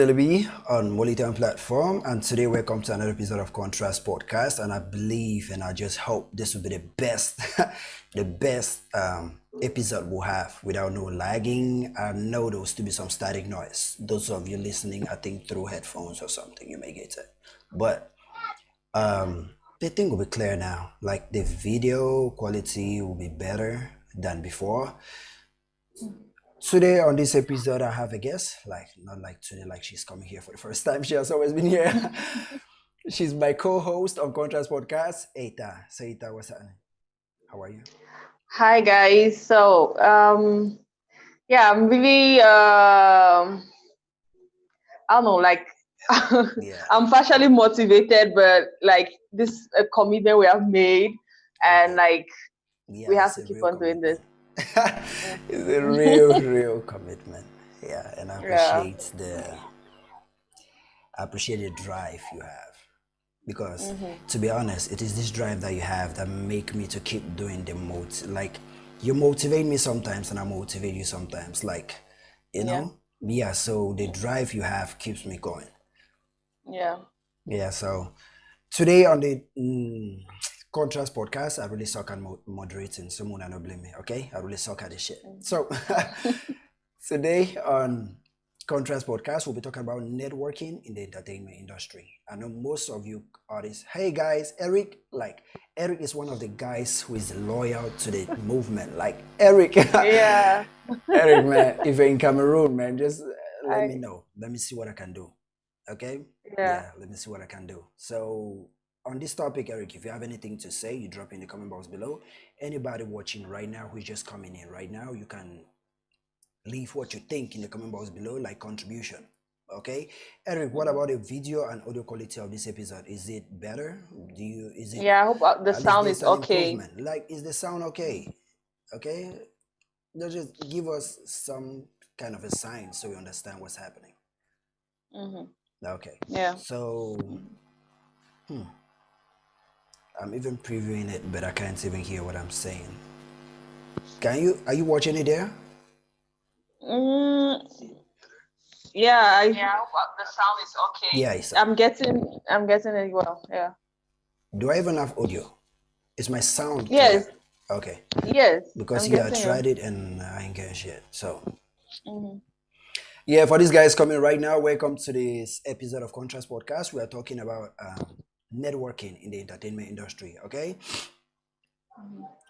Liby on Molitan platform, and today welcome to another episode of Contrast Podcast. And I believe and I just hope this will be the best, the best episode we'll have without no lagging. I know there will still be some static noise. Those of you listening, I think through headphones or something, you may get it. But the thing will be clear now. Like the video quality will be better than before. Today on this episode, I have a guest. Like not like today, like she's coming here for the first time. She has always been here. She's my co-host on Contrast Podcast, Eita. So Eita, what's happening? How are you? Hi guys. I'm really I don't know, like Yeah. I'm partially motivated, but like this a commitment we have made, and Okay. like we Yeah, have it's to a keep real on doing this. commitment. Mm. It's a real commitment. Yeah, and Yeah. I appreciate the drive you have. Because Hmm. to be honest, it is this drive that you have that make me to keep doing the like you motivate me sometimes and I motivate you sometimes, like, you Yeah. know. Yeah, so the drive you have keeps me going. Yeah. Yeah, so today on the Contrast podcast, I really suck at moderating. Someone not blame me, okay? I really suck at this shit. Mm. So today on Contrast podcast, we'll be talking about networking in the entertainment industry. I know most of you artists. Hey guys, Eric is one of the guys who is loyal to the movement. Like Eric, Yeah. Eric, man, if you're in Cameroon, man, just let me I know. Let me see what I can do. Okay? yeah. Yeah, let me see what I can do. So, on this topic, Eric, if you have anything to say, you drop in the comment box below. Anybody watching right now who's just coming in right now, you can leave what you think in the comment box below, like contribution. Okay? Eric, what Mhm. about the video and audio quality of this episode? Is it better? Is it, Yeah, I hope the at least sound there's is an okay. improvement? Like, is the sound okay? Okay? Just give us some kind of a sign so we understand what's happening. Hmm. Okay. Yeah. So, hmm, I'm even previewing it, but I can't even hear what I'm saying. Are you watching it there? Mm, yeah, yeah, I hope the sound is okay. Yeah, I'm getting it well. Yeah. do I even have audio? Is my sound Yes. clear? Okay. Yes. Because I'm yeah, I getting you. tried it and I ain't getting shit. So, Hmm. yeah, for these guys coming right now, welcome to this episode of Contrast Podcast. We are talking about networking in the entertainment industry, okay?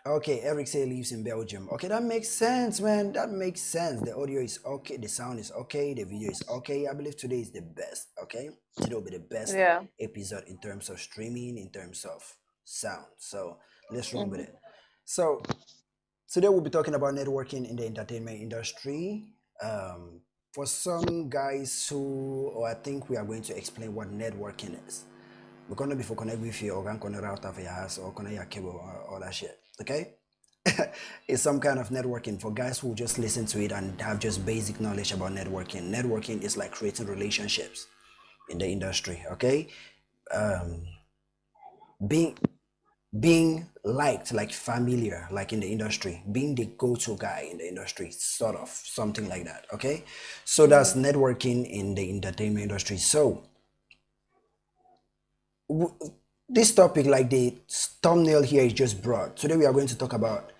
Okay, Eric say lives in Belgium. Okay, that makes sense, man. That makes sense. The audio is okay, the sound is okay, the video is okay. I believe today is the best, okay? Today will be the best Yeah. episode in terms of streaming, in terms of sound. So let's run with Hmm. it. So today we'll be talking about networking in the entertainment industry. For some guys who, or I think we are going to explain what networking is. We're gonna be for connect with you or gonna router for your house or connect your cable or all that shit. Okay? It's some kind of networking for guys who just listen to it and have just basic knowledge about networking. Networking is like creating relationships in the industry. Okay? Um, being being liked, like familiar, like in the industry, being the go-to guy in the industry, sort of something like that. Okay? So that's Hmm. networking in the entertainment industry. So this topic, like the thumbnail here, is just broad. Today we are going to talk about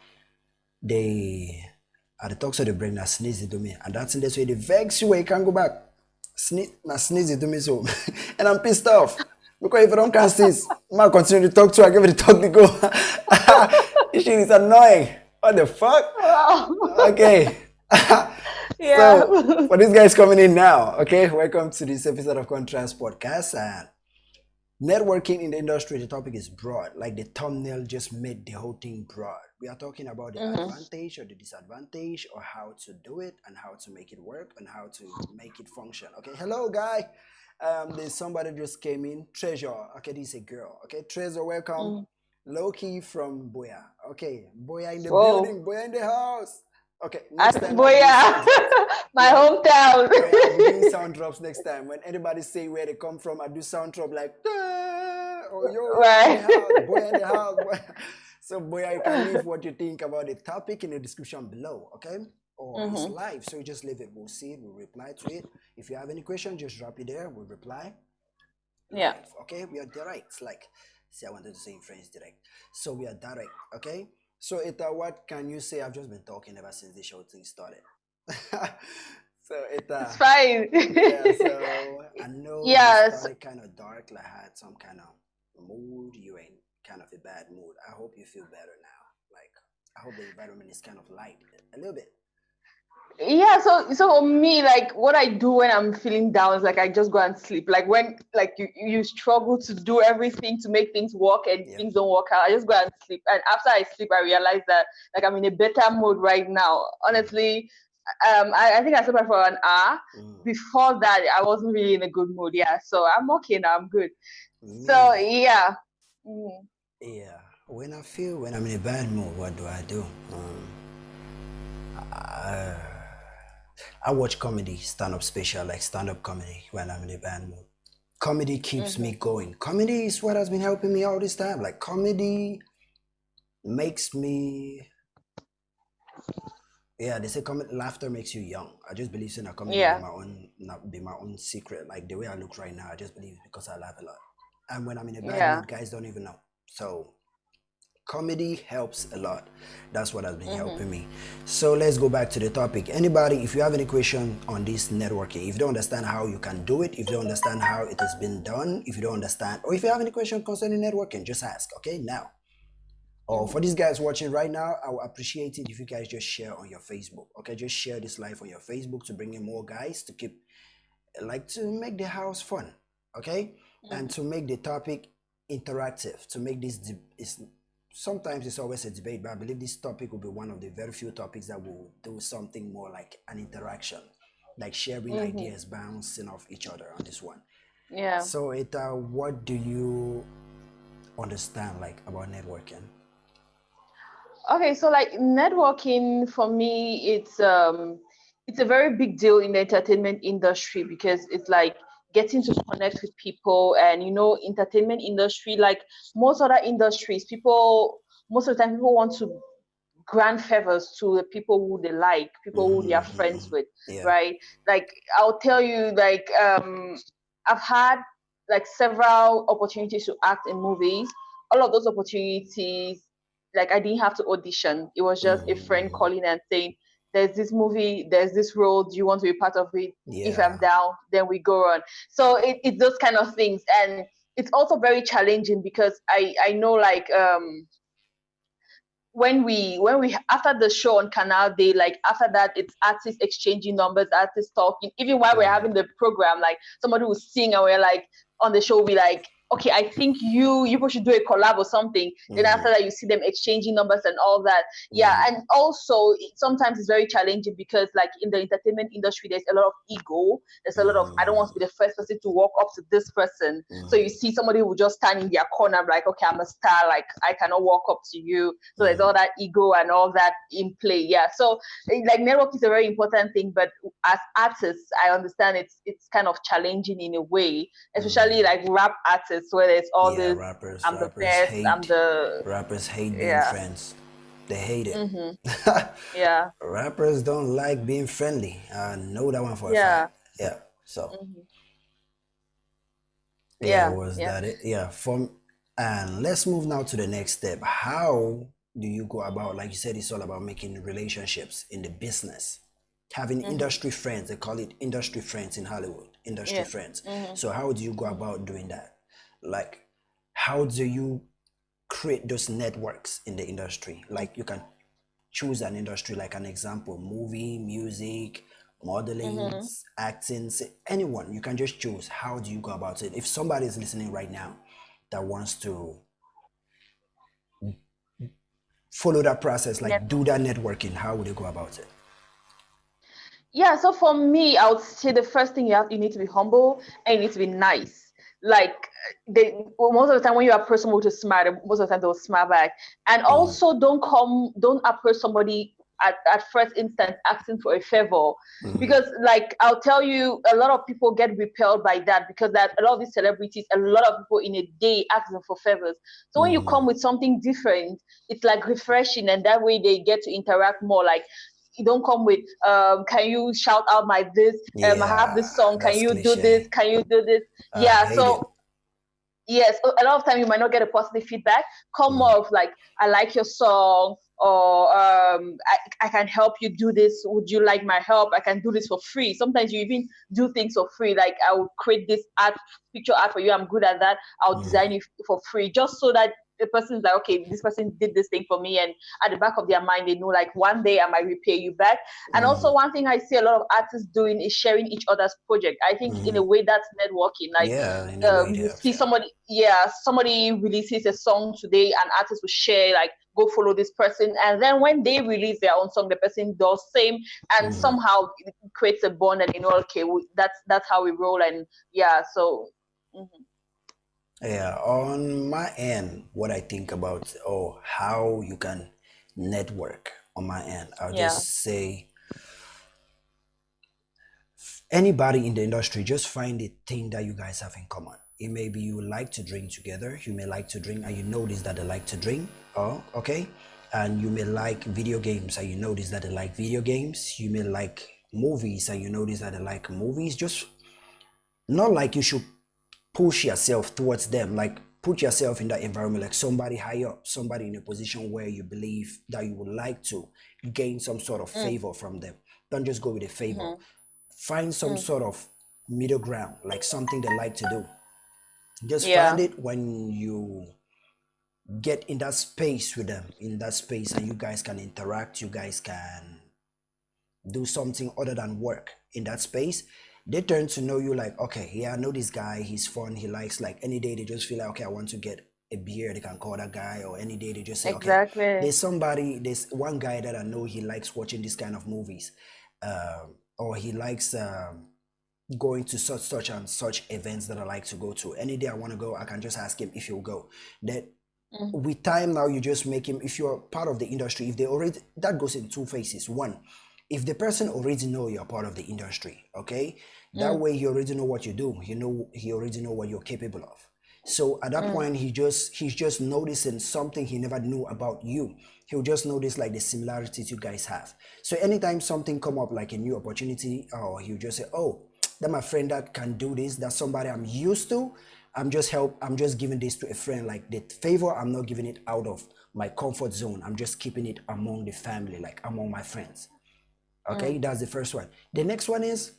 the at the talks of the brain that sneeze it to me, and that's in this way the vex you can go back. Sneeze it to me so, and I'm pissed off because if I don't cast this, I might continue to talk to. I give it a talk to go. This shit is annoying. What the fuck? Wow. Okay. Yeah. So for these guys coming in now, okay, welcome to this episode of Contrast Podcast. And networking in the industry, the topic is broad. Like the thumbnail just made the whole thing broad. We are talking about the Hmm. advantage or the disadvantage or how to do it and how to make it work and how to make it function. Okay, hello guy. There's somebody just came in. Treasure. Okay, this is a girl. Okay, Treasure, welcome. Mm. Loki from Boya. Okay, Boya in the Whoa. building. Boya in the house. Okay, I, next time boy, I'll be doing yeah. sound drops. My Yeah, hometown. oh yeah, I'll be doing sound drops next time. When anybody say where they come from, I do sound drop like, oh yo in the Right. house, boy in the house. Boy. So boy, you can leave what you think about the topic in the description below. Okay. or his Mm-hmm. life. So you just leave it. We'll see it. We'll reply to it. If you have any question, just drop it there. We'll reply Yeah. live. Okay, we are direct. Like, see, I wanted to say in French direct. So we are direct. Okay. So Ita, what can you say? I've just been talking ever since the show thing started. So It's Ita, fine. yeah. So I know you Yes. started kind of dark, like had some kind of mood. You in kind of a bad mood. I hope you feel better now. Like, I hope the environment is kind of light a little bit. Yeah, so for me, like what I do when I'm feeling down is like I just go and sleep. Like when like you struggle to do everything to make things work and Yep. things don't work out, I just go and sleep. And after I sleep, I realize that like I'm in a better mood right now. Honestly, I think I slept for an hour. Mm. Before that, I wasn't really in a good mood. Yeah, so I'm okay now. I'm good. So Me, yeah. Mm. yeah. When I'm in a bad mood, what do I do? I, I watch comedy, stand up special, like stand up comedy when I'm in a bad mood. Comedy keeps me Mm-hmm. going. Comedy is what has been helping me all this time. Like comedy makes me, yeah, they say comedy laughter makes you young. I just believe in a comedy be Yeah. my own, not be my own secret. Like the way I look right now, I just believe because I laugh a lot. And when I'm in a bad Yeah. mood, guys don't even know. So comedy helps a lot. That's what has been Mm-hmm. helping me. So let's go back to the topic. Anybody, if you have any question on this networking, if you don't understand how you can do it, if you don't understand how it has been done, if you don't understand, or if you have any question concerning networking, just ask. Okay, now. Or for Mm-hmm. these guys watching right now, I will appreciate it if you guys just share on your Facebook. Okay, just share this live on your Facebook to bring in more guys to keep, like, to make the house fun. Okay, and Mm-hmm. to make the topic interactive, to make this is sometimes it's always a debate, but I believe this topic will be one of the very few topics that will do something more like an interaction, like sharing Mm-hmm. ideas, bouncing off each other on this one. Yeah. So, Eta, what do you understand like about networking? Okay, so like networking for me, it's a very big deal in the entertainment industry because it's like getting to connect with people and entertainment industry like most other industries, people most of the time people want to grant favors to the people who they like, people who they are friends with, Yeah. right? Like I'll tell you, like I've had like several opportunities to act in movies. All of those opportunities, like I didn't have to audition. It was just a friend calling and saying, "There's this movie, there's this role. Do you want to be part of it? If I'm Yeah. down, then we go on." So it's those kind of things, and it's also very challenging because I know like when we after the show on Canal Day, like after that, it's artists exchanging numbers, artists talking. Even while we're having the program, like somebody will sing and we're like on the show, we like, okay, I think you people should do a collab or something. Then after that, you see them exchanging numbers and all that. Yeah, and also sometimes it's very challenging because like in the entertainment industry, there's a lot of ego. There's a lot of I don't want to be the first person to walk up to this person. So you see somebody who just stand in their corner, like, okay, I'm a star, like I cannot walk up to you. So there's all that ego and all that in play. Yeah. So like network is a very important thing, but as artists, I understand it's kind of challenging in a way, especially like rap artists where there's all Yeah, this I'm the best, I'm the rappers hate being yeah. friends. They hate it. Mm-hmm. Yeah. Rappers don't like being friendly. I know that one for a Yeah. fact. Yeah. So Mm-hmm. yeah, Yeah. was Yeah. that it? Yeah. From and let's move now to the next step. How do you go about, like you said, it's all about making relationships in the business, having Mm-hmm. industry friends. They call it industry friends in Hollywood, industry Yeah. friends. Mm-hmm. So how do you go Mm-hmm. about doing that? Like, how do you create those networks in the industry? Like, you can choose an industry, like an example, movie, music, modeling, Mm-hmm. acting, say anyone. You can just choose. How do you go about it? If somebody is listening right now that wants to follow that process, like do that networking, how would they go about it? Yeah, so for me, I would say the first thing you need to be humble and you need to be nice. Like most of the time when you approach someone to smile, most of the time they'll smile back. And also don't approach somebody at first instance asking for a favor. Because like I'll tell you, a lot of people get repelled by that because that a lot of these celebrities, a lot of people in a day ask them for favors. So when you come with something different, it's like refreshing and that way they get to interact more. Like you don't come with can you shout out my this, I have Yeah, this song, can that's you do this, cliche. can you do this? I Yeah, hate it. so yes, a lot of time you might not get a positive feedback. Come Mm, more of like, I like your song, or I can help you do this. Would you like my help? I can do this for free. Sometimes you even do things for free. Like, I will create this art, picture art for you. I'm good at that. I'll design mm, it for free, just so that the person's like, okay, this person did this thing for me, and at the back of their mind, they know like one day I might repay you back. And also, mm, one thing I see a lot of artists doing is sharing each other's project. I think in a mm. way that's networking. Like, Yeah, in a way it you helps. see Yeah. somebody, yeah, somebody releases a song today, an artist will share like, go follow this person, and then when they release their own song, the person does same, and Mm. somehow it creates a bond, and you know, okay, that's how we roll. And yeah, so mhm, Yeah, on my end, what I think about how you can network on my end, I'll yeah, just say anybody in the industry, just find a thing that you guys have in common. It may be you like to drink together, you may like to drink and you notice that they like to drink. Oh, okay. And you may like video games and you notice that they like video games. You may like movies and you notice that they like movies. Just not like you should push yourself towards them, like put yourself in that environment, like somebody high up, somebody in a position where you believe that you would like to gain some sort of mm, favor from them. Don't just go with a favor. mm-hmm, Find some mm, sort of middle ground, like something they like to do. Just find yeah, it when you get in that space with them, in that space, and you guys can interact, you guys can do something other than work in that space. They turn to know you like, okay, yeah, I know this guy, he's fun, he likes, like any day they just feel like, okay, I want to get a beer, they can call that guy. Or any day they just say, okay, exactly, there's one guy that I know, he likes watching this kind of movies, or he likes going to such and such events that I like to go to. Any day I want to go, I can just ask him if he'll go. That mm, with time now, you just make him, if you're part of the industry, if they already, that goes in two phases. One, if the person already know you're part of the industry, okay, that mm, way he already know what you do, you know, he already know what you're capable of. So at that mm, point, he's just noticing something he never knew about you. He'll just notice like the similarities you guys have. So anytime something come up like a new opportunity, or he'll just say, oh, that my friend that can do this, that's somebody I'm used to. I'm just giving this to a friend, like the favor. I'm not giving it out of my comfort zone. I'm just keeping it among the family, like among my friends. Okay, mm, that's the first one. The next one is,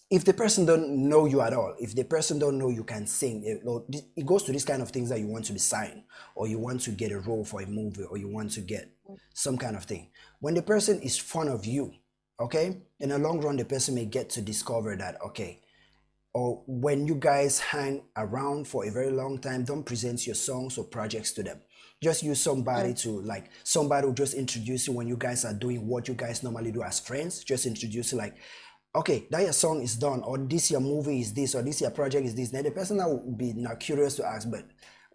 if the person don't know you at all, if the person don't know you can sing, it goes to this kind of things that you want to be signed, or you want to get a role for a movie, or you want to get some kind of thing. When the person is fond of you, okay, in the long run, the person may get to discover that, okay, or when you guys hang around for a very long time, don't present your songs or projects to them. Just use somebody mm, to, like, somebody will just introduce you when you guys are doing what you guys normally do as friends. Just introduce you like, okay, that your song is done, or this your movie is this, or this your project is this. Then the person now will be now curious to ask, but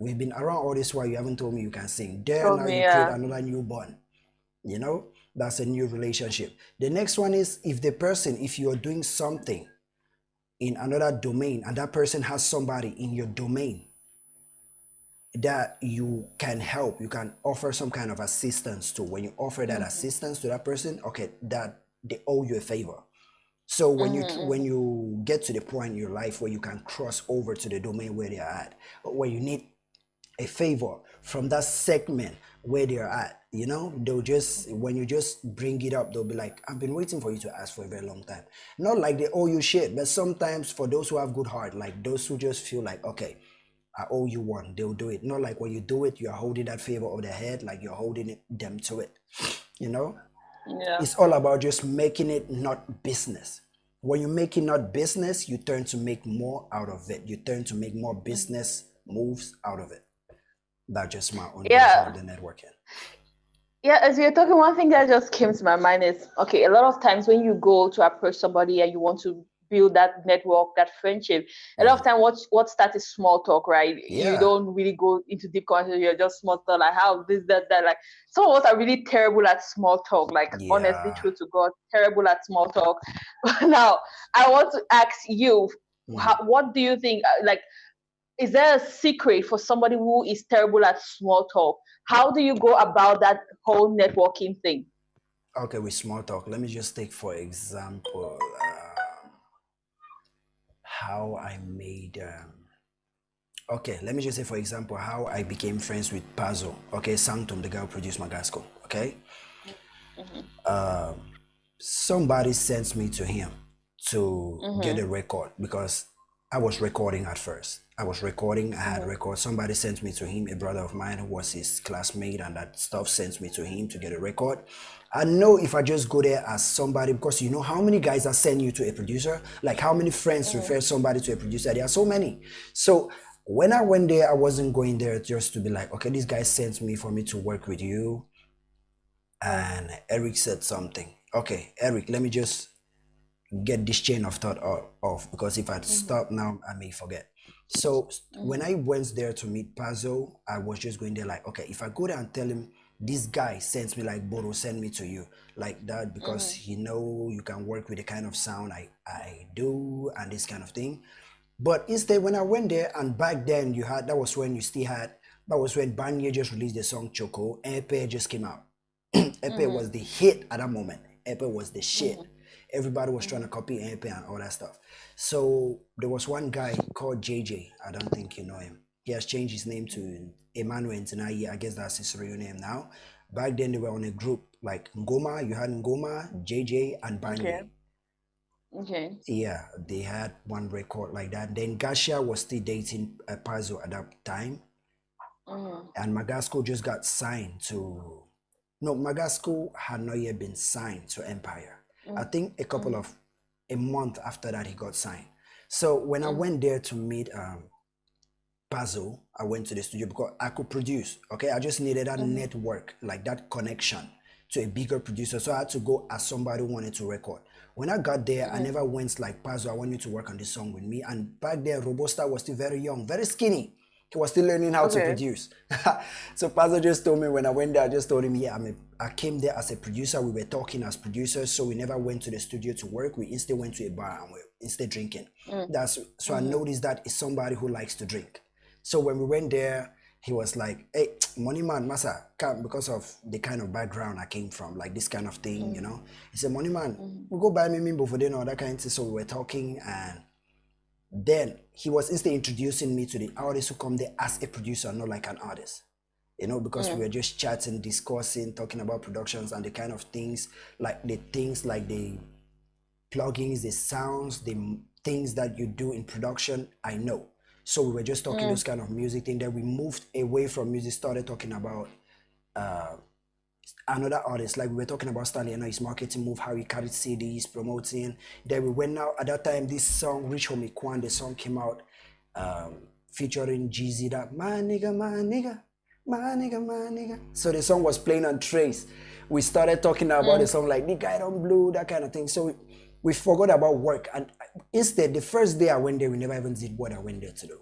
we've been around all this while, you haven't told me you can sing. There told now me, you create yeah, another new bond. You know, that's a new relationship. The next one is, if the person, if you're doing something in another domain and that person has somebody in your domain that you can help, you can offer some kind of assistance to. When you offer that mm-hmm, assistance to that person, okay, that they owe you a favor. So when mm-hmm, you get to the point in your life where you can cross over to the domain where they are at, or where you need a favor from that segment where they're at, they'll just, when you just bring it up, they'll be like, I've been waiting for you to ask for a very long time. Not like they owe you shit, but sometimes for those who have good heart, like those who just feel like, okay, I owe you one, they'll do it. Not like when you do it, you're holding that favor over their head, like you're holding them to it. you know yeah, it's all about just making it not business. When you make it not business, you turn to make more out of it, you turn to make more mm, business moves out of it. That's just my own version of yeah. the networking. Yeah, as you're talking, one thing that just came to my mind is, okay, a lot of times when you go to approach somebody and you want to build that network, that friendship, a lot of Mhm. time what starts is small talk, right? You Yeah, don't really go into deep conversation, you're just small talk, like how this, that. Like, some of us are really terrible at small talk, like honestly, yeah. true to God, terrible at small talk. Now, I want to ask you, Mhm. what do you think, like, is there a secret for somebody who is terrible at small talk? How do you go about that whole networking thing? Okay, with small talk, let me just take for example how I made. Okay, let me just say for example how I became friends with Pazzo. Okay, Sanctum, the guy who produced Magasco. Okay, Mhm. somebody sent me to him to get a Mhm. record because I was recording at first. I was recording, I had Mhm. records. Somebody sent me to him, a brother of mine who was his classmate, and that stuff sent me to him to get a record. I know if I just go there as somebody, because you know how many guys are sending you to a producer, like how many friends Mhm. refer somebody to a producer. There are so many. So when I went there, I wasn't going there just to be like, okay, this guy sent me for me to work with you. And Eric said something. Okay, Eric, let me just get this chain of thought off because if I Mhm. stop now, I may forget. So when Mhm. I went there to meet Pazzo, I was just going there like, okay, if I go there and tell him this guy sends me like Boro, send me to you like that because Mhm. he know you can work with the kind of sound I do and this kind of thing. But instead, when I went there, and back then you had that was when you still had that was when Banye just released the song Choco, Epe just came out. Epe was Mhm. the hit at that moment. Epe was the shit. Mhm. Everybody was trying to Mhm. copy Epe and all that stuff. So there was one guy called JJ. I don't think you know him. He has changed his name to Emmanuel Ntinai. I guess that's his real name now. Back then they were on a group like Ngoma. You had Ngoma, JJ, and Okay. Banye. Okay. Yeah, they had one record like that. Then Gasha was still dating Pazzo at that time, Mhm. and Magasco just got signed to. No, Magasco had not yet been signed to Empire. I Mhm. think Mhm. a month after that, he got signed. So when I Mhm. went there to meet Pazzo, I went to the studio because I could produce. Okay, I just needed that Mhm. network, like that connection to a bigger producer. So I had to go as somebody who wanted to record. When I got there, I Mhm. never went like Pazzo. I want you to work on this song with me. And back then, Robusta was still very young, very skinny. He was still learning how to Okay. produce. So Pazzo just told me when I went there, I just told him, yeah, I came there as a producer. We were talking as producers, so we never went to the studio to work. We instead went to a bar and we instead drinking. Mhm. That's so I Mhm. noticed that is somebody who likes to drink. So when we went there, he was like, "Hey, money man, massa, come because of the kind of background I came from, like this kind of thing, you Mhm. know." He said, "Money man, Mhm. we go buy me before dinner, all that kind of thing." So we were talking, and then he was instead introducing me to the artists who come there as a producer, not like an artist. You know, because we were Mhm. just chatting, discussing, talking about productions and the kind of things like the plugins, the sounds, the things that you do in production, I know. So we were just talking those Mhm. kind of music thing. Then we moved away from music, started talking about another artist. Like we were talking about Stanley and his marketing move, how he carried CDs, promoting. Then we went now at that time, this song, Rich Homie Kwan, the song came out featuring GZ that my nigga, my nigga, my nigga, my nigga. So the song was playing on Trace. We started talking about the Mhm. song like the guy don't blue, that kind of thing. So we forgot about work. And instead, the first day I went there, we never even did what I went there to do.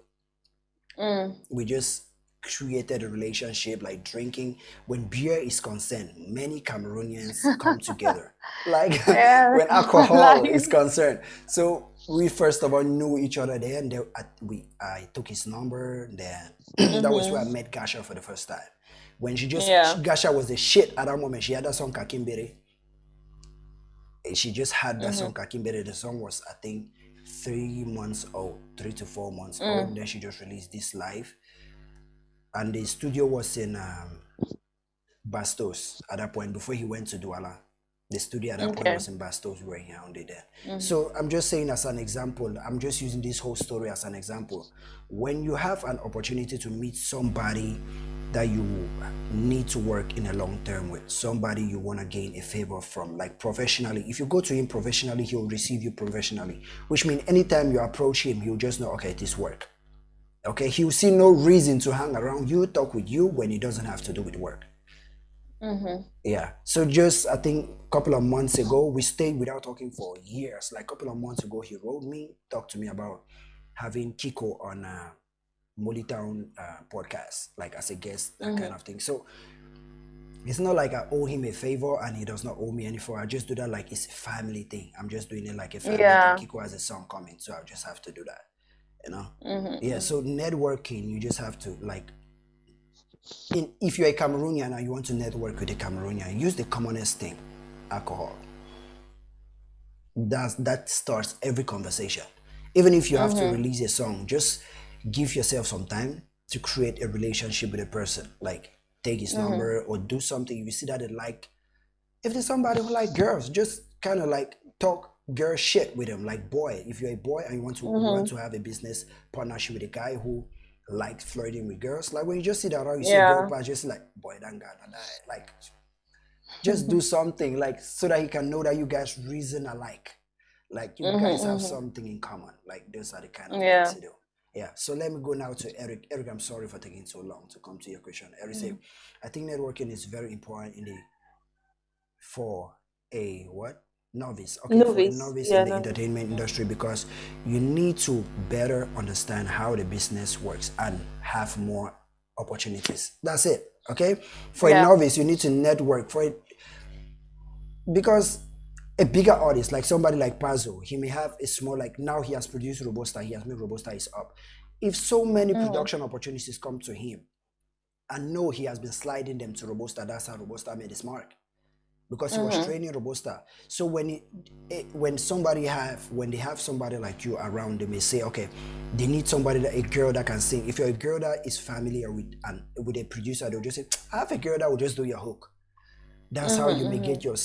Mhm. We just created a relationship like drinking. When beer is concerned, many Cameroonians come together like Yeah. when alcohol Like. is concerned. So we first of all knew each other there, and then I took his number. Then that was where I Mhm. met Gasha for the first time. When Yeah. Gasha was the shit at that moment. She had that song Kakimbere. She just had that song Mhm. Kakimbere. The song was I think 3 months old, 3 to 4 months old. And Mhm. then she just released this live, and the studio was in Bastos at that point before he went to Douala. The studio at that point Okay. was in Bastos where he found it there. Mhm. So I'm just saying as an example, I'm just using this whole story as an example. When you have an opportunity to meet somebody that you need to work in a long term with, somebody you want to gain a favor from, like professionally, if you go to him professionally, he'll receive you professionally, which means anytime you approach him, he'll just know, okay, this work. Okay, he'll see no reason to hang around you, talk with you when it doesn't have to do with work. Mhm. Yeah. So just I think a couple of months ago, we stayed without talking for years. Like a couple of months ago, he wrote me, talked to me about having Kiko on Molly Town podcast, like as a guest, that kind Mhm. of thing. So it's not like I owe him a favor and he does not owe me any favor. I just do that like it's a family thing. I'm just doing it like a family thing. Yeah. Kiko has a song coming, so I just have to do that. You know? Mhm. Yeah. Mhm. So networking, you just have to like if you're a Cameroonian and you want to network with a Cameroonian, use the commonest thing alcohol. That starts every conversation. Even if you have to Mm-hmm. release a song, just give yourself some time to create a relationship with a person. Like take his Mm-hmm. number or do something. If you see that they like, if there's somebody who like girls, just kind of like talk girl shit with him. Like boy, if you're a boy and you want Mm-hmm. to have a business partnership with a guy who likes flirting with girls, like when you just see that around, you see a girl Yeah. pass, just like boy, that guy, that guy. Like just do something like so that he can know that you guys reason alike, like you Mm-hmm. guys have Mm-hmm. something in common. Like those are the kind of things Yeah. to do. Yeah, so let me go now to Eric. I'm sorry for taking so long to come to your question. Eric say, Mm-hmm. I think networking is very important in the for a what novice, okay, for a Novice. novice in Yeah, the novice. entertainment industry, because you need to better understand how the business works and have more opportunities. That's it. Okay, for a Yeah. novice you need to network for it, because a bigger artist like somebody like Pazzo, he may have a small, like now he has produced Robusta, he has made Robusta is up. If so many Mm-hmm. production opportunities come to him and know he has been sliding them to Robusta, that's how Robusta made his mark, because he was Mm-hmm. training Robusta. So when they have somebody like you around, they may say, okay, they need somebody, a girl that can sing. If you're a girl that is familiar with a producer, they'll just say, I have a girl that will just do your hook. That's how you may Mm-hmm. get your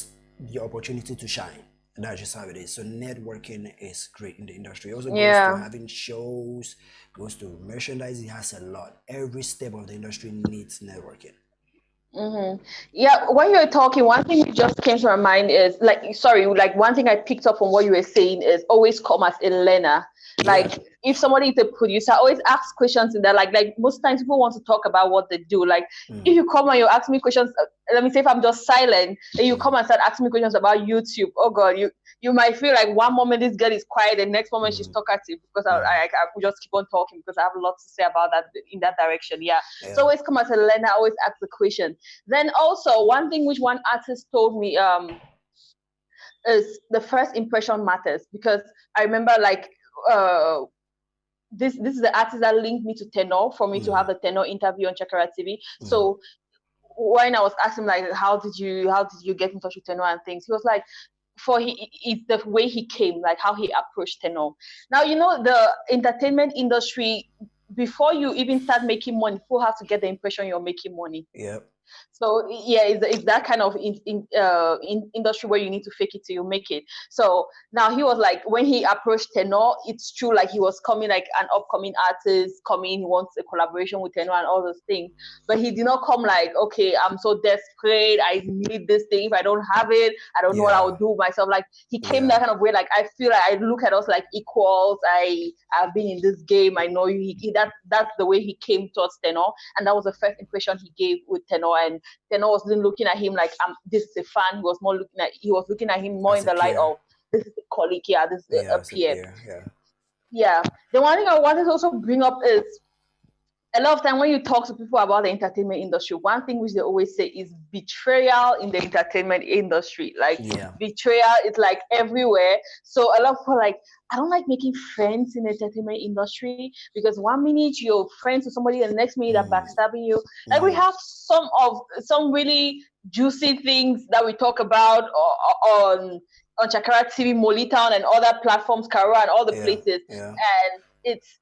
opportunity to shine. And that's just how it is. So networking is great in the industry. It also goes to Yeah. having shows, goes to merchandise. It has a lot. Every step of the industry needs networking. Mm-hmm. Yeah, when you were talking, one thing that just came to my mind is like, sorry, like one thing I picked up from what you were saying is always come as a learner. Yeah. Like, if somebody is a producer, always ask questions in there. Like most times people want to talk about what they do. Like, if Mm, you come and you ask me questions, let me say if I'm just silent, then you mm, come and start asking me questions about YouTube. Oh God, you might feel like one moment this girl is quiet, the next moment she's mm, talkative because mm. I could just keep on talking because I have a lot to say about that in that direction. Yeah. So Yeah. always come as a learner, always ask the question. Then also one thing which one artist told me is the first impression matters, because I remember like uh this is the artist that linked me to Tenor for me to Mm, have a Tenor interview on Chakra TV. mm, So when I was asking like how did you get in touch with Tenor and things, he was like, for he it's the way he came, like how he approached Tenor. Now you know the entertainment industry, before you even start making money, people have to get the impression you're making money. yep. So yeah, it's that kind of in industry where you need to fake it till you make it. So now he was like, when he approached Tenor, it's true, like he was coming like an upcoming artist coming, he wants a collaboration with Tenor and all those things. But he did not come like, okay, I'm so desperate, I need this thing. If I don't have it, I don't know what I Yeah. would do with myself. Like he came that Yeah. kind of way. Like I feel like I look at us like equals. I've been in this game. I know you. That's the way he came towards Tenor, and that was the first impression he gave with Tenor. And Tenor wasn't looking at him like this is a fan. He was looking at him more As in a the light peer. of this is a colleague here, this is Yeah, a as a peer. peer. Yeah. Yeah. The one thing I wanted to also bring up is a lot of time when you talk to people about the entertainment industry, one thing which they always say is betrayal in the entertainment industry. Like Yeah. betrayal is like everywhere. So a lot of people are like, I don't like making friends in the entertainment industry because one minute you're friends with somebody, and the next minute they're Mm, backstabbing you. Like we mm. have some really juicy things that we talk about on Chakra TV, Molitown, and other platforms, Kara, and all the Yeah. places. Yeah. And it's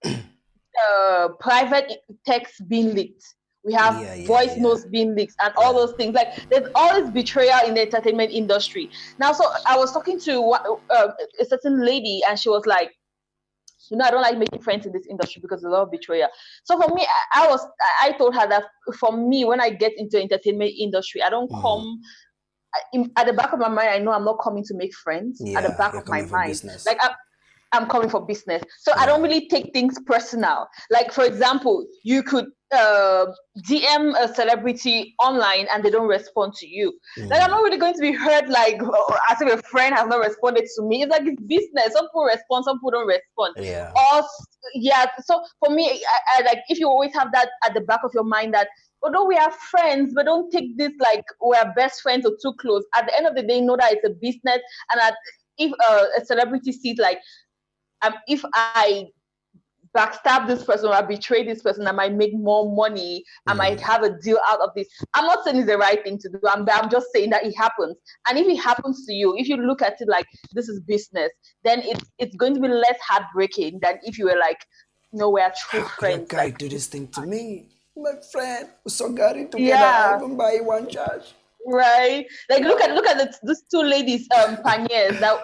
private text being leaked. We have Yeah. Yeah. voice Yeah. notes being leaked and all Yeah. those things. Like there's always betrayal in the entertainment industry. Now, so I was talking to a certain lady, and she was like, I don't like making friends in this industry because there's a lot of betrayal. So for me, I told her that for me, when I get into entertainment industry, I don't Mm. come at the back of my mind. I know I'm not coming to make friends. At the Yeah. back You're of my coming for mind, business. like I'm coming for business. So I don't Yeah. really take things personal. Like, for example, you could DM a celebrity online and they don't respond to you. Like, I'm Mm. not really going to be hurt, like, as if a friend has not responded to me. It's like it's business. Some people respond, some people don't respond. Yeah. Or, yeah, so for me, I like, if you always have that at the back of your mind that, although we are friends, but don't take this like we're best friends or too close. At the end of the day, know that it's a business, and if a celebrity sees like if I backstab this person or I betray this person, I might make more money, I might have a deal out of this. I'm not saying it's the right thing to do. I'm just saying that it happens. And if it happens to you, if you look at it like this is business, then it's going to be less heartbreaking than if you were like, no, we're true How could a friends. guy Like do this, this thing to me? My friend, we so got it together. I yeah, even buy one charge. right. Like Yo. look at these two ladies, paniers that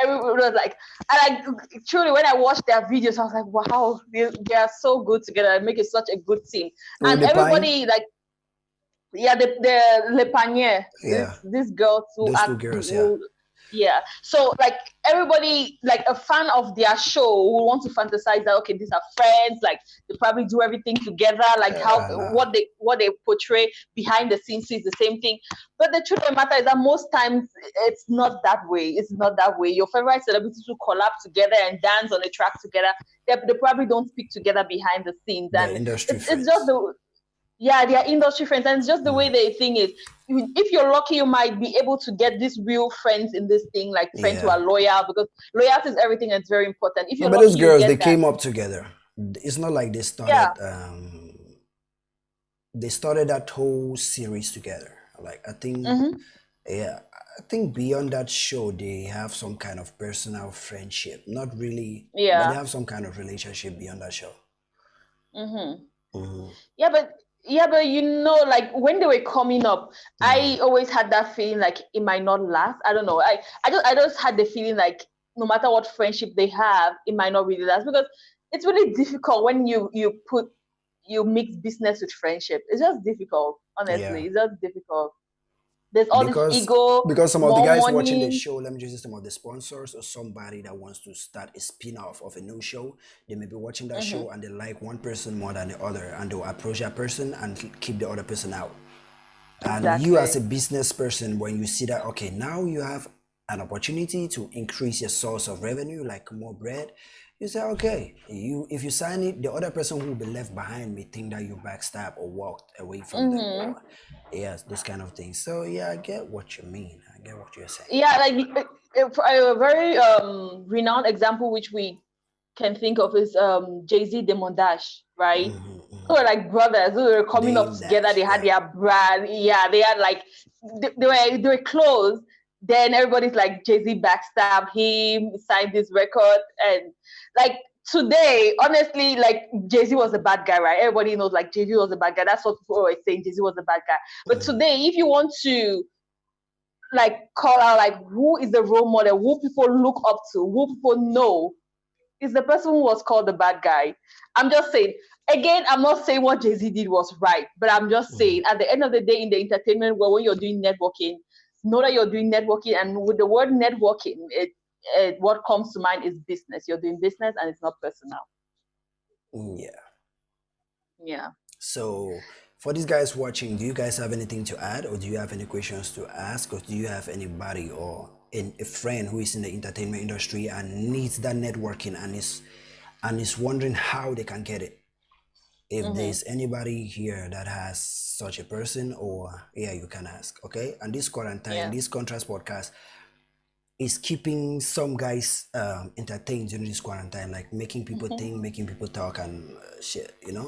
everyone was like, and I truly when I watched their videos, I was like, wow, they are so good together. They make it such a good team. Oh, And the pine? everybody like, yeah, the Le Panier, Yeah, this girls who those two act girls, yeah. who, yeah. So like everybody like a fan of their show who want to fantasize that okay, these are friends, like they probably do everything together, like how Nah. what they portray behind the scenes is the same thing. But the truth of the matter is that most times it's not that way. It's not that way. Your favorite celebrities who collab together and dance on a track together, they probably don't speak together behind the scenes. The And industry it's just friends. the yeah, they are industry friends, and it's just the way Mm. the thing is. If you're lucky, you might be able to get these real friends in this thing, like friends who Yeah. are loyal, because loyalty is everything and it's very important. If No, you're but lucky, those you girls, they get that. came up together. It's not like Yeah. they started that whole series together. Like I think, Mm-hmm. yeah, I think beyond that show, they have some kind of personal friendship. Not really, but they Yeah. have some kind of relationship beyond that show. Mm-hmm. Hmm. Yeah, but like when they were coming up, I Hmm. always had that feeling like it might not last. I don't know. I just had the feeling like no matter what friendship they have, it might not really last because it's really difficult when you mix business with friendship. It's just difficult, Yeah. honestly. It's just difficult. There's all this because ego, because some of the more guys watching the money. show, let me just say some of the sponsors or somebody that wants to start a spin-off of a new show, they may be watching that Hmm. show and they like one person more than the other and they'll approach that person and keep the other person out. And you as Exactly. a business person, when you see that, okay, now you have an opportunity to increase your source of revenue, like more bread, you say, okay, you if you sign it, the other person who will be left behind may think that you backstab or walked away from them Hmm. or yes, those kind of things. So yeah, I get what you mean. I get what you're saying. Yeah, like a very renowned example which we can think of is Jay-Z Demondash, right? Who Hmm. were like brothers who were coming up Dame together. Dash, They had yeah. their brand. Yeah, they had like they were close. Then everybody's like Jay-Z backstabbed him, signed this record, and like today, honestly, like Jay-Z was a bad guy, right? Everybody knows like Jay-Z was a bad guy. That's what people always saying. Jay-Z was a bad guy. But Hmm. today, if you want to like call out like who is the role model, who people look up to, who people know, is the person who was called the bad guy. I'm just saying. Again, I'm not saying what Jay Z did was right, but I'm just saying Hmm. at the end of the day, in the entertainment world, when you're doing networking, know that you're doing networking, and with the word networking, what comes to mind is business. You're doing business, and it's not personal. Yeah. Yeah. So, for these guys watching, do you guys have anything to add, or do you have any questions to ask, or do you have anybody or a friend who is in the entertainment industry and needs that networking and is wondering how they can get it? If Mm-hmm. there's anybody here that has such a person, or yeah, you can ask. Okay, and this quarantine, Yeah. this contrast podcast is keeping some guys entertained during this quarantine, like making people think, making people talk, and shit. Mm-hmm.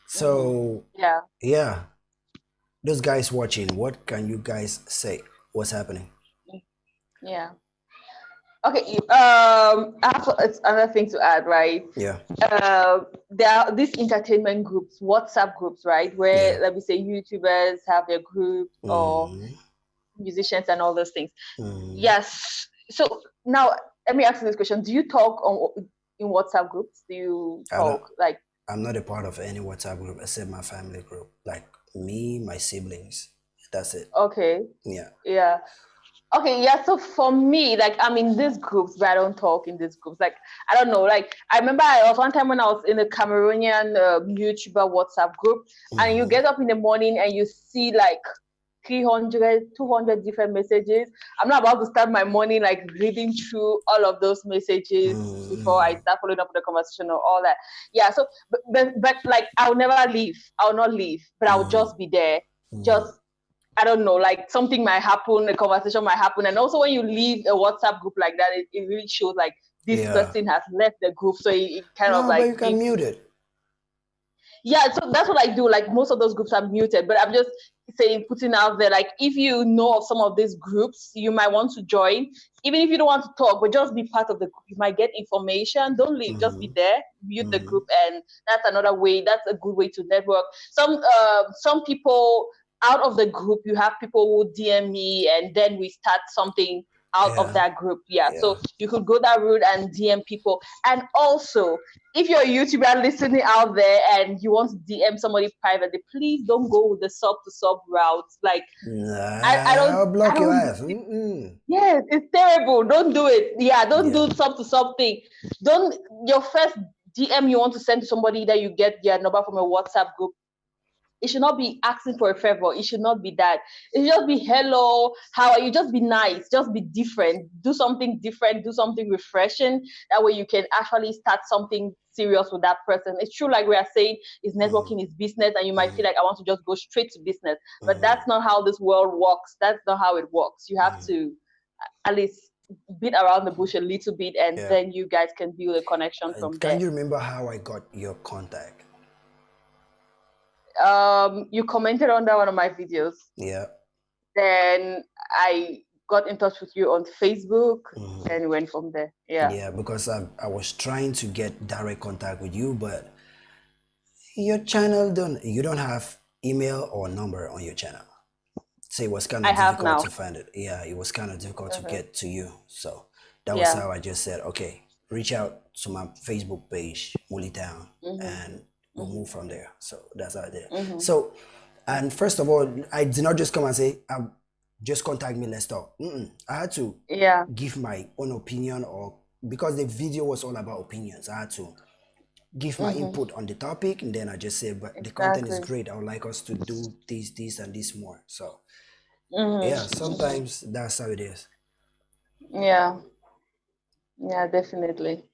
So Yeah. yeah, those guys watching, what can you guys say? What's happening? Yeah. Okay. It's another thing to add, right? Yeah, There are these entertainment groups, WhatsApp groups, right? yeah. Where let me say YouTubers have their groups or Mm, musicians and all those things. mm. Yes. So now let me ask you this question: do you talk on in WhatsApp groups? Do you I don't. talk like I'm not a part of any WhatsApp group except my family group. Like me, my siblings. That's it. okay? Yeah. Yeah. Okay, yeah. So for me, like I'm in these groups, but I don't talk in these groups. Like I don't know. Like I remember I was one time when I was in a Cameroonian YouTuber WhatsApp group, and you Mm, get up in the morning and you see like 300, 200 different messages. I'm not about to start my morning like reading through all of those messages before I mm, start following up with the conversation or all that. Yeah. So, but like I'll never leave. I'll not leave, but I'll mm, just be there. Just mm, I don't know, like something might happen, a conversation might happen. And also when you leave a WhatsApp group like that, it really shows like this Yeah. person has left the group, so it kind of No, but like you can gives. mute it. Yeah, so that's what I do. Like most of those groups are muted, but I'm just saying, putting out there, like if you know of some of these groups, you might want to join, even if you don't want to talk, but just be part of the group. You might get information. Don't leave, just be there, mute the group, and that's another way. That's a good way to network. Some people out of the group, you have people who DM me, and then we start something out of Yeah. that group. Yeah, Yeah. so you could go that route and DM people, and also if you're a YouTuber listening out there and you want to DM somebody privately, please don't go with the sub to sub route. Like I don't I'll block your ass. yes, it's terrible. Don't do it. Yeah, don't Yeah. do sub to sub thing. Don't your first DM you want to send to somebody that you get their number from a WhatsApp group. It should not be asking for a favor. It should not be that. It should just be hello, how are you? Just be nice. Just be different. Do something different. Do something refreshing. That way you can actually start something serious with that person. It's true, like we are saying, is networking is business, and you might feel like I want to just go straight to business. But that's not how this world works. That's not how it works. You have to at least beat around the bush a little bit, and Yeah. then you guys can build a connection from Can there. you remember how I got your contact? You commented on that one of my videos. Yeah. Then I got in touch with you on Facebook and went from there. Yeah. Yeah, because I was trying to get direct contact with you, but your channel you don't have email or number on your channel. So it was kind I of have difficult now. to find it. Yeah, it was kind of difficult to get to you. So that was Yeah. how I just said, okay, reach out to my Facebook page, Muli Town, and we'll move from there. So that's how I did. So, and first of all, I did not just come and say, just contact me, let's talk. I had to give my own opinion, or because the video was all about opinions, I had to give my input on the topic, and then I just said, but the content is great. I would like us to do this, and this more. So yeah, sometimes that's how it is. Yeah. Yeah, definitely.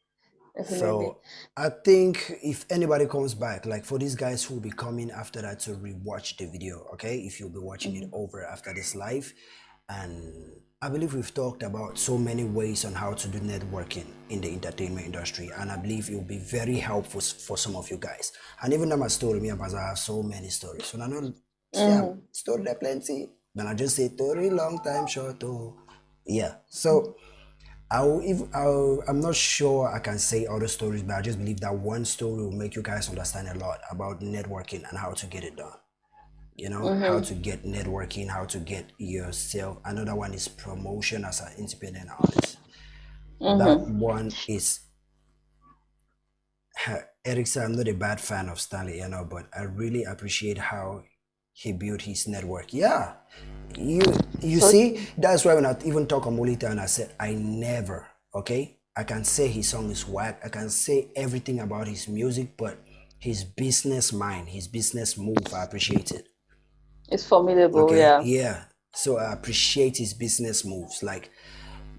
So I think if anybody comes back, like for these guys who will be coming after that to rewatch the video, okay, if you'll be watching it over after this live, and I believe we've talked about so many ways on how to do networking in the entertainment industry, and I believe it will be very helpful for some of you guys. And even though my story, me and Baza have so many stories, so I know, yeah, story there plenty, but I just say story long time short. Oh, yeah. So I'm not sure I can say other stories, but I just believe that one story will make you guys understand a lot about networking and how to get it done. You know, how to get networking, how to get yourself. Another one is promotion as an independent artist. That one is Eric said, I'm not a bad fan of Stanley, you know, but I really appreciate how he built his network. Yeah. You see, that's why when I even talk on Molita and I said I never, okay? I can say his song is whack, I can say everything about his music, but his business mind, his business move, I appreciate it. It's formidable, Okay. yeah. Yeah. So I appreciate his business moves. Like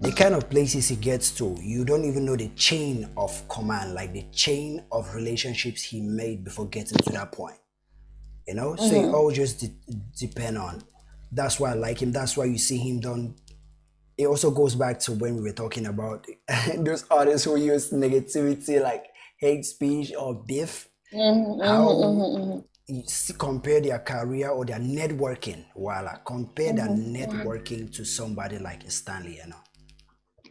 the kind of places he gets to, you don't even know the chain of command, like the chain of relationships he made before getting to that point. You know, so it all just depend on. That's why I like him. That's why you see him done. It also goes back to when we were talking about those artists who use negativity like hate speech or beef. How you compare their career or their networking. Voila, compare their networking to somebody like Stanley. You know,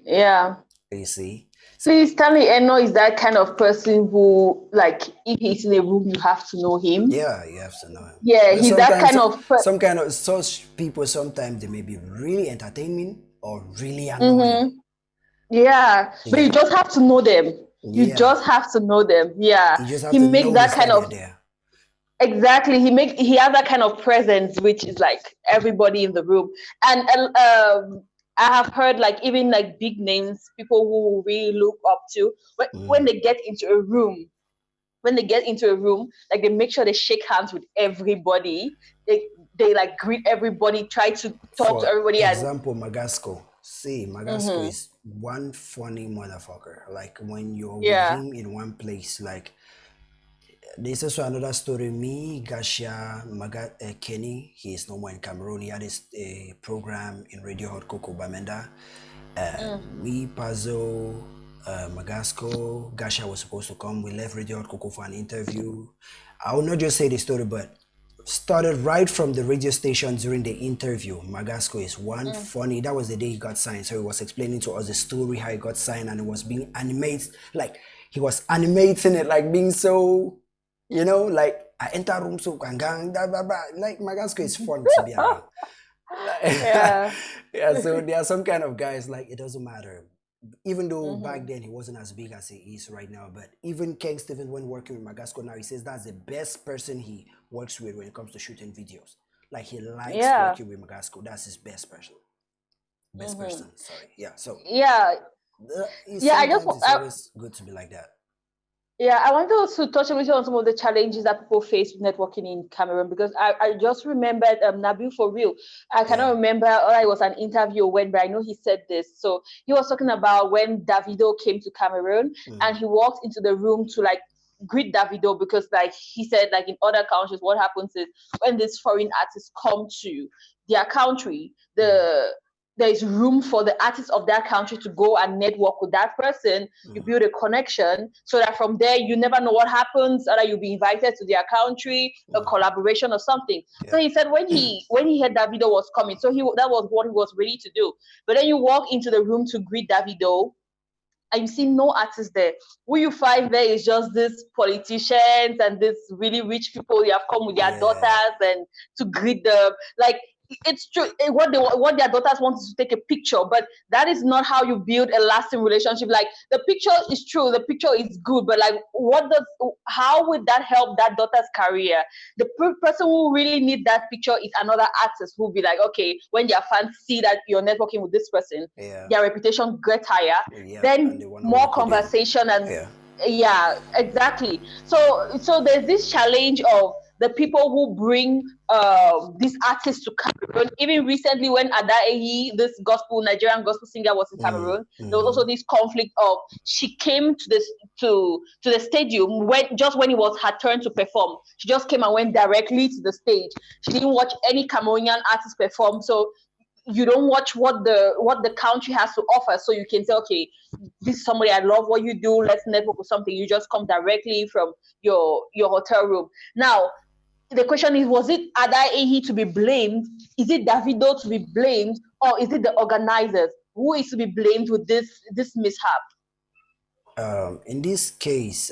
Yeah. you see. See, Stanley Eno is that kind of person who, like, if he's in a room, you have to know him. Yeah, you have to know him. Yeah, But he's that sometimes kind of some kind of such people, sometimes they may be really entertaining or really annoying. Yeah, but you Yeah. just have to know them. You Yeah. just have to know them. Yeah, You just have he to make that notice kind that they're of there. exactly. He has that kind of presence, which is like everybody in the room. And I have heard like even like big names, people who we look up to, when they get into a room, like they make sure they shake hands with everybody. They like greet everybody, try to talk to For everybody, and example, Magasco. See, Magasco is one funny motherfucker. Like when you're with yeah. him in one place, like there's also another story. Me, Gasha, Kenny, he is no more in Cameroon. He had this program in Radio Hot Coco Bamenda. Me, Pazo, Magasco, Gasha was supposed to come. We left Radio Hot Coco for an interview. I will not just say the story, but started right from the radio station during the interview. Magasco is one funny. That was the day he got signed. So he was explaining to us the story, how he got signed, and it was being animated. Like he was animating it, like being so, like I enter room so gang gang, blah, blah, blah. Like Magasco is fun to be around. Yeah. Yeah, so there are some kind of guys like it doesn't matter. Even though back then he wasn't as big as he is right now, but even Ken Stevens, when working with Magasco now, he says that's the best person he works with when it comes to shooting videos. Like he likes Yeah. working with Magasco. That's his best person. Best person, sorry. Yeah. So Yeah. Yeah, sometimes it's always good to be like that. Yeah, I wanted to touch a little on some of the challenges that people face with networking in Cameroon because I just remembered Nabil for real. I cannot Yeah. remember or it was an interview when, but I know he said this. So he was talking about when Davido came to Cameroon and he walked into the room to like greet Davido because like he said like in other countries what happens is when these foreign artists come to their country, there is room for the artists of that country to go and network with that person. You build a connection so that from there you never know what happens, or you'll be invited to their country, a collaboration or something. Yeah. So he said when he heard Davido was coming, so that was what he was ready to do. But then you walk into the room to greet Davido and you see no artists there. Who you find there is just these politicians and these really rich people. They have come with their daughters and to greet them. Like it's true. What their daughters want is to take a picture, but that is not how you build a lasting relationship. Like the picture is true, the picture is good, but like how would that help that daughter's career? The person who really need that picture is another artist who will be like, okay, when their fans see that you're networking with this person, their reputation gets higher, then more conversation and yeah, exactly. So there's this challenge of the people who bring these artists to Cameroon. Even recently, when Ada Ehi, this Nigerian gospel singer, was in Cameroon, there was also this conflict of she came to this to the stadium when it was her turn to perform. She just came and went directly to the stage. She didn't watch any Cameroonian artist perform. So you don't watch what the country has to offer, so you can say, okay, this is somebody I love what you do, let's network with something. You just come directly from your hotel room. Now the question is, was it Ada Ehi to be blamed? Is it Davido to be blamed, or is it the organizers? Who is to be blamed with this mishap? In this case,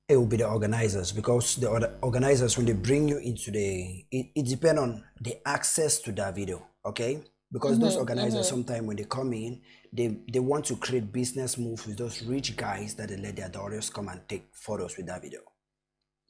it will be the organizers, because the organizers, when they bring you into it depends on the access to that video, okay? Because those organizers, sometimes when they come in, they want to create business moves with those rich guys that they let their daughters come and take photos with that video.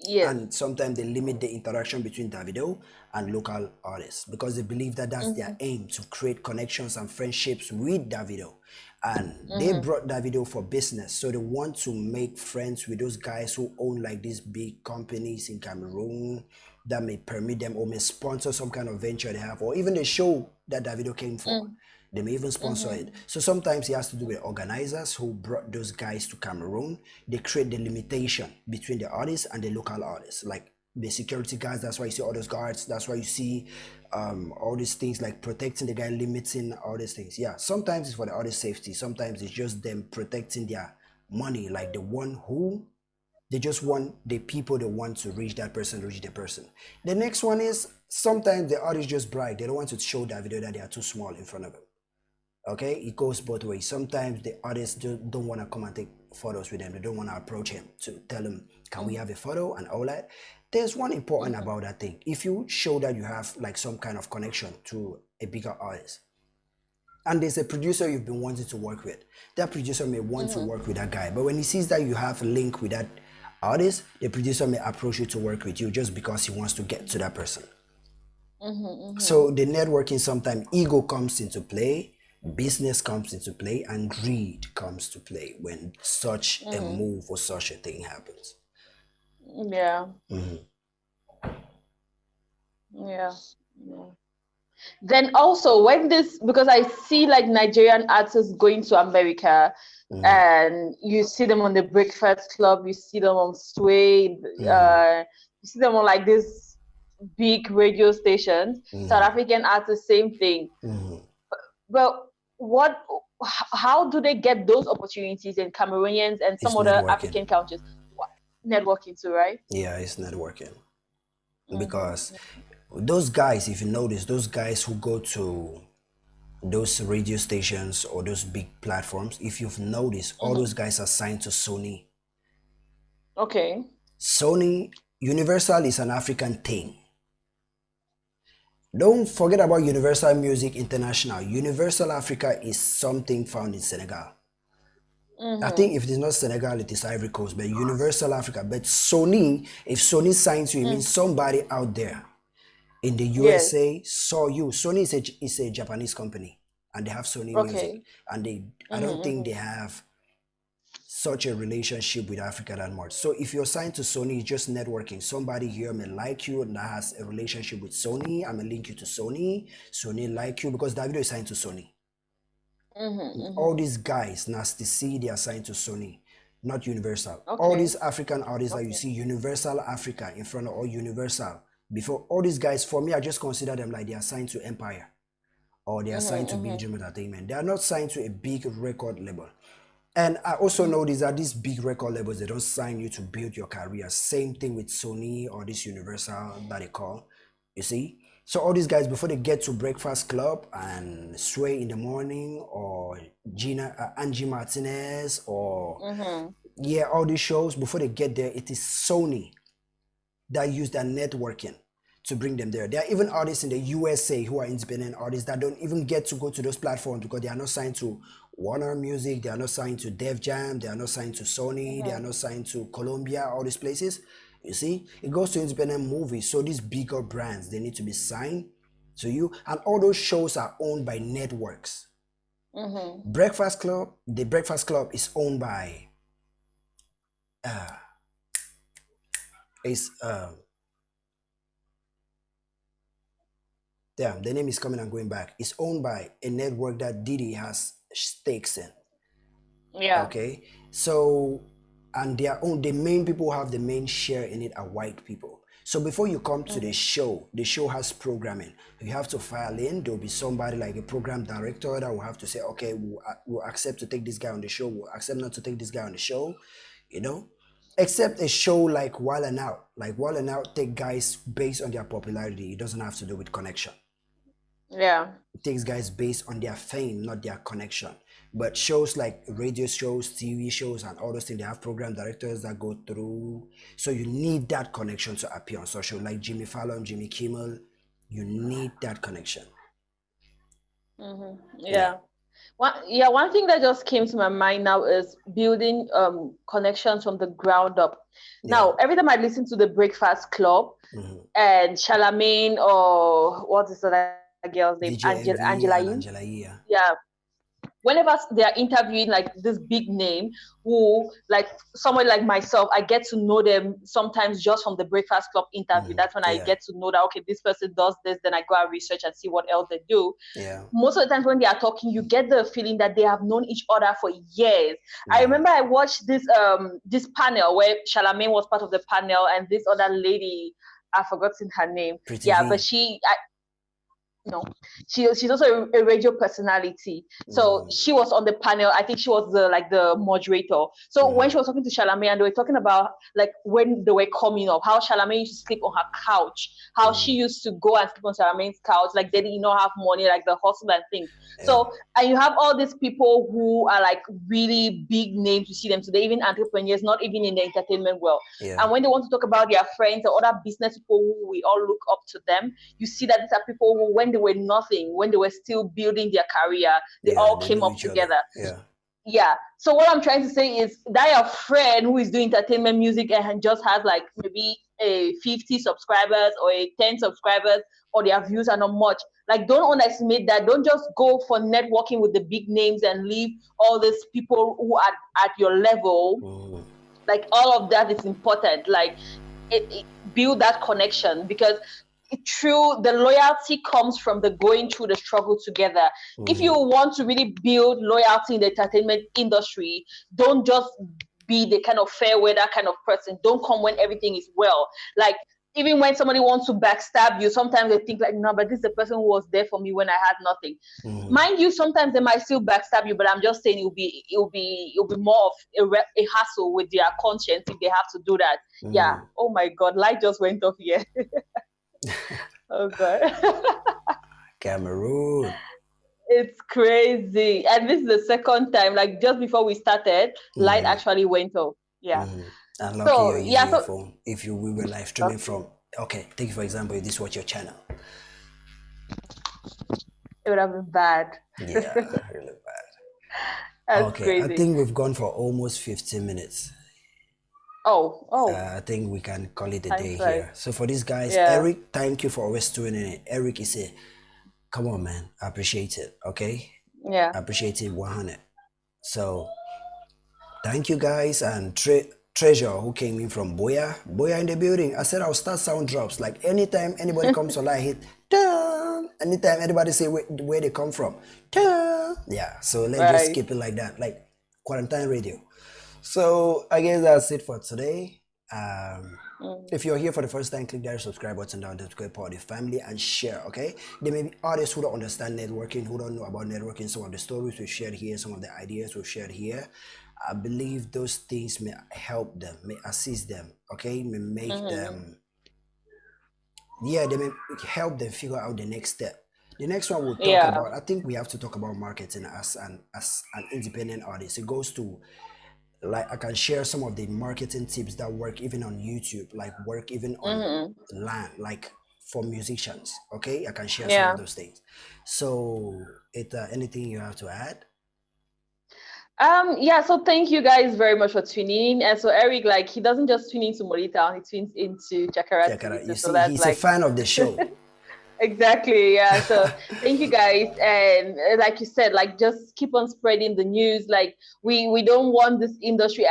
Yes. And sometimes they limit the interaction between Davido and local artists because they believe that that's their aim, to create connections and friendships with Davido. And they brought Davido for business, so they want to make friends with those guys who own like these big companies in Cameroon that may permit them or may sponsor some kind of venture they have, or even the show that Davido came for. They may even sponsor it. So sometimes it has to do with organizers who brought those guys to Cameroon. They create the limitation between the artists and the local artists. Like the security guards, that's why you see all those guards. That's why you see all these things like protecting the guy, limiting all these things. Yeah, sometimes it's for the artist safety. Sometimes it's just them protecting their money. Like they just want the people that want to reach that person, reach the person. The next one is sometimes the artists just brag. They don't want to show Davido that they are too small in front of him. Okay, it goes both ways. Sometimes the artists don't want to come and take photos with them. They don't want to approach him to tell him, can we have a photo and all that. There's one important about that thing. If you show that you have like some kind of connection to a bigger artist, and there's a producer you've been wanting to work with, that producer may want to work with that guy. But when he sees that you have a link with that artist, the producer may approach you to work with you just because he wants to get to that person. So the networking, sometimes ego comes into play, business comes into play, and greed comes to play when such a move or such a thing happens. Yeah. Yeah. Then also when because I see like Nigerian artists going to America, and you see them on the Breakfast Club, you see them on Sway, you see them on like this big radio stations. South African artists, same thing. But what how do they get those opportunities in Cameroonians and It's some other networking. African countries? Networking too, right? Yeah, it's networking. Because Mm-hmm. those guys, if you notice, those guys who go to those radio stations or those big platforms, if you've noticed, all Mm-hmm. those guys are signed to Sony. Okay. Sony, Universal is an African thing. Don't forget about Universal Music International. Universal Africa is something found in Senegal. I think Mm-hmm. if it is not Senegal, it is Ivory Coast, but Universal Africa. But Sony, if Sony signs you, it Mm. means somebody out there in the Yes. USA saw you. Sony is a Japanese company and they have Sony Music. Okay. And I don't think they Mm-hmm. have such a relationship with Africa that much. So if you're signed to Sony, it's just networking. Somebody here may like you and that has a relationship with Sony. I may link you to Sony. Sony like you because Davido is signed to Sony. Mm-hmm. All Mm-hmm. these guys, Nasty C, they are signed to Sony, not Universal. All Okay. these African artists that you Okay. see, Universal Africa in front of all Universal. Before all these guys, for me, I just consider them like they are signed to Empire or they are signed Mm-hmm. to Big Mm-hmm. Dream Entertainment. They are not signed to a big record label. And I also Mm-hmm. know these are these big record labels, they don't sign you to build your career. Same thing with Sony or this Universal that they call. You see? So all these guys before they get to Breakfast Club and Sway in the Morning or Angie Martinez or Mm-hmm. yeah, all these shows before they get there, it is Sony that use their networking to bring them there. There are even artists in the USA who are independent artists that don't even get to go to those platforms because they are not signed to Warner Music, they are not signed to Def Jam, they are not signed to Sony, they are Mm-hmm. not signed to Columbia, all these places. You see, it goes to independent movies. So these bigger brands, they need to be signed to you. And all those shows are owned by networks. Mm-hmm. Breakfast Club, the Breakfast Club is owned by is damn, the name is coming and going back. It's owned by a network that Diddy has stakes in. Yeah. Okay, so and their own the main people who have the main share in it are white people. So before you come to Mm-hmm. the show has programming. You have to file in. There'll be somebody like a program director that will have to say, okay, we'll accept to take this guy on the show. We'll accept not to take this guy on the show. You know, except a show like Wild and Out. Like Wild and Out take guys based on their popularity. It doesn't have to do with connection. Yeah. It takes guys based on their fame, not their connection. But shows like radio shows, TV shows, and all those things, they have program directors that go through. So you need that connection to appear on social, like Jimmy Fallon, Jimmy Kimmel. You need that connection. Mm-hmm. Yeah, Yeah. One thing that just came to my mind now is building connections from the ground up. yeah. Now, every time I listen to the Breakfast Club Mm-hmm. and Charlamagne or what is the other girl's name? DJ Angela Envy and Yee. Angela Yee. Yeah, whenever they are interviewing like this big name who like someone like myself, I get to know them sometimes just from the Breakfast Club interview. Mm-hmm. That's when I Yeah, get to know that okay, this person does this, then I go and research and see what else they do. yeah, Most of the times when they are talking, you get the feeling that they have known each other for years. I yeah. remember I watched this panel where Charlamagne was part of the panel and this other lady, I've forgotten her name. Pretty Yeah, but V. no, she's also a radio personality. So Mm-hmm. she was on the panel. I think she was the moderator. So when Mm-hmm. she was talking to Charlamagne and they were talking about like when they were coming up, how Charlamagne used to sleep on her couch, how she Mm-hmm. used to go and sleep on Charlamagne's couch, like they did not have money, like the hustle and things. Yeah, So and you have all these people who are like really big names. You see them today, even entrepreneurs, not even in the entertainment world. yeah, And when they want to talk about their friends or other business people who we all look up to them, you see that these are people who, when they were nothing, when they were still building their career, they yeah. all They came know up each other. together. Yeah, Yeah. So what I'm trying to say is that your friend who is doing entertainment music and just has like maybe a 50 subscribers or a 10 subscribers or their views are not much. Like don't underestimate that. Don't just go for networking with the big names and leave all these people who are at your level. mm-hmm. Like all of that is important. Like build that connection because true the loyalty comes from the going through the struggle together. If you Mm-hmm. want to really build loyalty in the entertainment industry, don't just be the kind of fair weather kind of person. Don't come when everything is well. Like even when somebody wants to backstab you, sometimes they think like, no, but this is the person who was there for me when I had nothing. Mind you, sometimes they might still backstab you, but I'm just saying it'll be more of a hassle with their conscience if they have to do that. Yeah. Oh my God, light just went off here. Oh God. Cameroon. It's crazy. And this is the second time, like just before we started, light actually went off. Yeah. And lucky So you're yeah, using your so phone. If you we were live streaming from, okay, take for example, if this was your channel. it would have been bad. Yeah, really bad. That's Okay, I crazy. think we've gone for almost 15 minutes. Oh, I think we can call it a time day flies. here. So for these guys, Yeah. Eric, thank you for always tuning in. Eric is a, come on, man, I appreciate it. Okay, Yeah. I appreciate it 100. So thank you guys, and Treasure who came in from Boya in the building. I said I'll start sound drops like anytime anybody comes on, I hit dun. Anytime anybody say where they come from, dun. Yeah. So let's just Right. keep it like that, like quarantine radio. So I guess that's it for today. If you're here for the first time, click that subscribe button down to become part of the family and share, okay? There may be artists who don't understand networking, who don't know about networking, some of the stories we've shared here, some of the ideas we've shared here. I believe those things may help them, may assist them, okay? May make them, yeah, they may help them figure out the next step. The next one we'll talk Yeah. about, I think we have to talk about marketing as an independent artist. It goes to, like, I can share some of the marketing tips that work even on YouTube, like work even on land, like for musicians. Okay, I can share some of Yeah. those things. So, anything you have to add? Yeah, so thank you guys very much for tuning in. And so Eric, like he doesn't just tune into Molitown, he tunes into Chakra Jakara, TV. you So see, that's he's a like fan of the show. exactly, yeah. So thank you guys. And like you said, like just keep on spreading the news. Like we don't want this industry.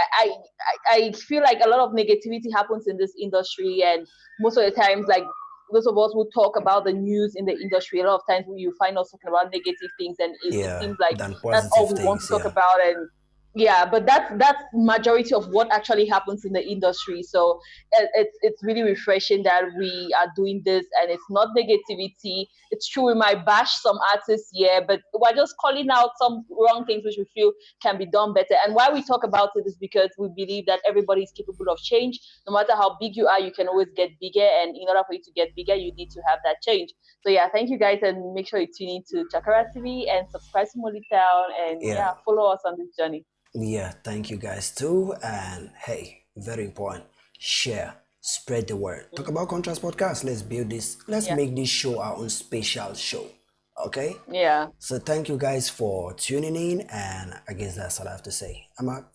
I feel like a lot of negativity happens in this industry, and most of the times like those of us who talk about the news in the industry, a lot of times you find us talking about negative things, and it Yeah, seems like than that's positive all we want to things. talk Yeah, about. And yeah, but that's majority of what actually happens in the industry. So it's really refreshing that we are doing this, and it's not negativity. It's true we might bash some artists here, but we're just calling out some wrong things which we feel can be done better. And why we talk about it is because we believe that everybody is capable of change. No matter how big you are, you can always get bigger, and in order for you to get bigger, you need to have that change. So yeah, thank you guys, and make sure you tune into Chakra TV and subscribe to Molly Town, and yeah, yeah, follow us on this journey. yeah. Thank you guys too, and hey, very important. Share, spread the word. Talk about Contrast Podcast. Let's build this. Let's Yeah. make this show our own special show. Okay. Yeah. So thank you guys for tuning in, and I guess that's all I have to say. I'm out.